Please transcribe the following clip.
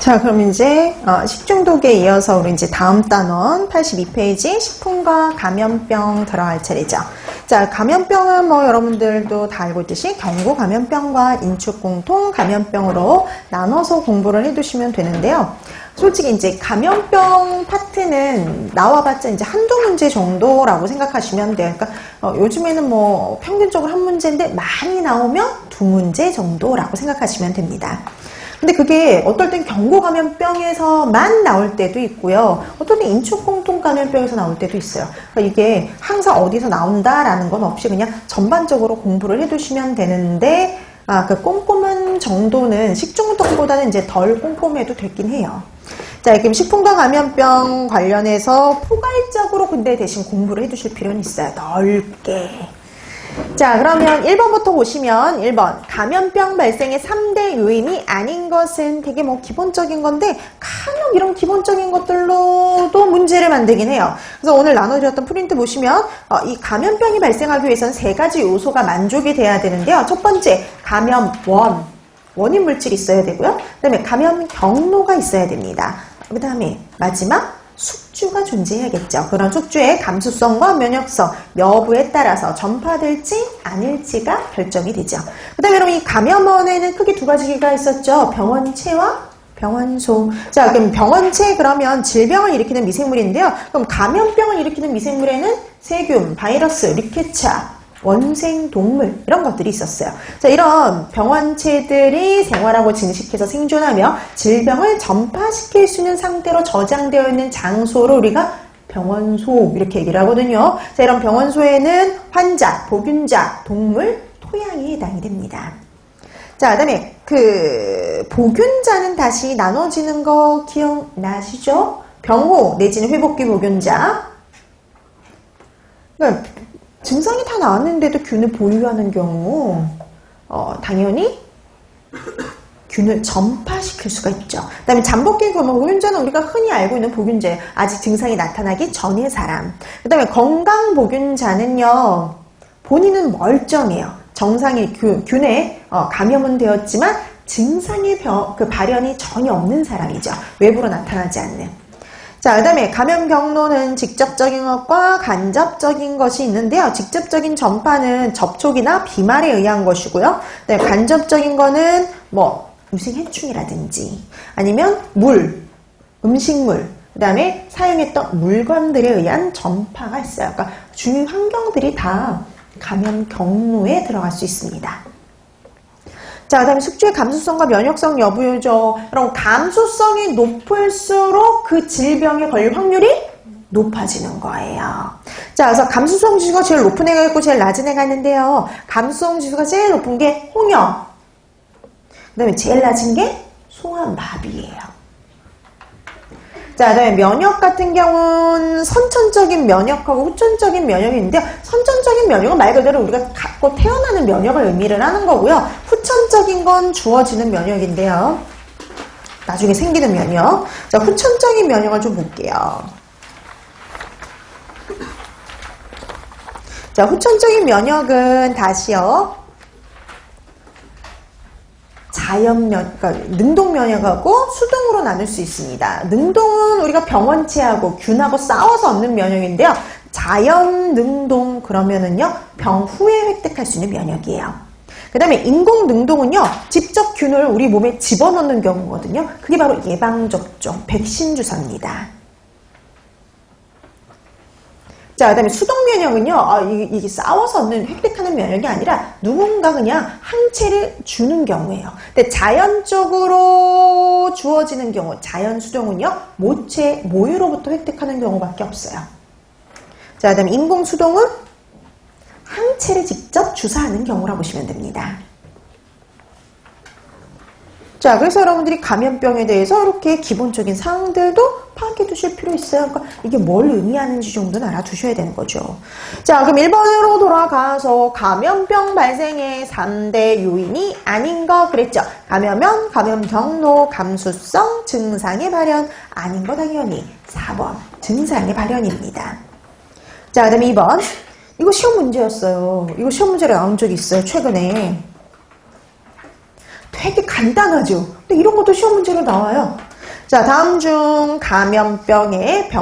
자, 그럼 이제 식중독에 이어서 우리 이제 다음 단원 82페이지 식품과 감염병 들어갈 차례죠. 자, 감염병은 뭐 여러분들도 다 알고 있듯이 경구 감염병과 인축공통 감염병으로 나눠서 공부를 해두시면 되는데요. 솔직히 이제 감염병 파트는 나와봤자 이제 한두 문제 정도라고 생각하시면 돼요. 그러니까 요즘에는 뭐 평균적으로 한 문제인데 많이 나오면 두 문제 정도라고 생각하시면 됩니다. 근데 그게 어떨 땐 경구감염병에서만 나올 때도 있고요. 어떨 땐 인축공통감염병에서 나올 때도 있어요. 그러니까 이게 항상 어디서 나온다라는 건 없이 그냥 전반적으로 공부를 해두시면 되는데 그 꼼꼼한 정도는 식중독보다는 이제 덜 꼼꼼해도 되긴 해요. 자, 그럼 식품과 감염병 관련해서 포괄적으로 근데 대신 공부를 해두실 필요는 있어요. 넓게. 자, 그러면 1번부터 보시면 1번 감염병 발생의 3대 요인이 아닌 것은 되게 뭐 기본적인 건데 간혹 이런 기본적인 것들로도 문제를 만들긴 해요. 그래서 오늘 나눠드렸던 프린트 보시면 이 감염병이 발생하기 위해서는 세 가지 요소가 만족이 돼야 되는데요. 첫 번째 감염원, 원인 물질이 있어야 되고요. 그 다음에 감염 경로가 있어야 됩니다. 그 다음에 마지막 숙주가 존재해야겠죠. 그런 숙주의 감수성과 면역성 여부에 따라서 전파될지 아닐지가 결정이 되죠. 그 다음에 여러분 이 감염원에는 크게 두 가지가 있었죠. 병원체와 병원소. 자, 그럼 병원체 그러면 질병을 일으키는 미생물인데요. 그럼 감염병을 일으키는 미생물에는 세균, 바이러스, 리케차, 원생동물 이런 것들이 있었어요. 자, 이런 병원체들이 생활하고 증식해서 생존하며 질병을 전파시킬 수 있는 상태로 저장되어 있는 장소를 우리가 병원소 이렇게 얘기를 하거든요. 자, 이런 병원소에는 환자, 보균자, 동물, 토양이 해당이 됩니다. 자, 그 다음에 그 보균자는 다시 나눠지는 거 기억나시죠? 병호 내지는 회복기 보균자. 그러니까 증상이 다 나왔는데도 균을 보유하는 경우 당연히 균을 전파시킬 수가 있죠. 그 다음에 잠복기 보균자는 우리가 흔히 알고 있는 보균자예요. 아직 증상이 나타나기 전의 사람. 그 다음에 건강 보균자는요. 본인은 멀쩡해요. 정상의 균에 감염은 되었지만 증상의 그 발현이 전혀 없는 사람이죠. 외부로 나타나지 않는. 자, 그 다음에 감염 경로는 직접적인 것과 간접적인 것이 있는데요. 직접적인 전파는 접촉이나 비말에 의한 것이고요. 네, 간접적인 거는 뭐 유생해충이라든지 아니면 물, 음식물, 그 다음에 사용했던 물건들에 의한 전파가 있어요. 그러니까 주위 환경들이 다 감염 경로에 들어갈 수 있습니다. 자, 그 다음에 숙주의 감수성과 면역성 여부죠. 그럼 감수성이 높을수록 그 질병에 걸릴 확률이 높아지는 거예요. 자, 그래서 감수성 지수가 제일 높은 애가 있고 제일 낮은 애가 있는데요. 감수성 지수가 제일 높은 게 홍역. 그 다음에 제일 낮은 게 소아마비예요. 자, 그 다음에 면역 같은 경우는 선천적인 면역하고 후천적인 면역이 있는데요. 선천적인 면역은 말 그대로 우리가 갖고 태어나는 면역을 의미를 하는 거고요. 후천적인 건 주어지는 면역인데요. 나중에 생기는 면역. 자, 후천적인 면역을 좀 볼게요. 자, 후천적인 면역은 다시요. 그러니까 능동 면역하고 수동으로 나눌 수 있습니다. 능동은 우리가 병원체하고 균하고 싸워서 얻는 면역인데요. 자연 능동 그러면은요 병 후에 획득할 수 있는 면역이에요. 그 다음에 인공 능동은요 직접 균을 우리 몸에 집어넣는 경우거든요. 그게 바로 예방접종, 백신 주사입니다. 자, 그 다음에 수동면역은요, 이게 싸워서 얻는, 획득하는 면역이 아니라 누군가 그냥 항체를 주는 경우예요. 근데 자연적으로 주어지는 경우, 자연수동은요, 모체, 모유로부터 획득하는 경우밖에 없어요. 자, 그 다음에 인공수동은 항체를 직접 주사하는 경우라고 보시면 됩니다. 자, 그래서 여러분들이 감염병에 대해서 이렇게 기본적인 사항들도 파악해 두실 필요 있어요. 그러니까 이게 뭘 의미하는지 정도는 알아두셔야 되는 거죠. 자, 그럼 1번으로 돌아가서 감염병 발생의 3대 요인이 아닌 거 그랬죠. 감염면, 감염 경로, 감수성, 증상의 발현. 아닌 거 당연히 4번 증상의 발현입니다. 자, 그 다음에 2번. 이거 시험 문제였어요. 이거 시험 문제로 나온 적이 있어요. 최근에. 되게 간단하죠. 근데 이런 것도 시험 문제로 나와요. 자, 다음 중 감염병의 병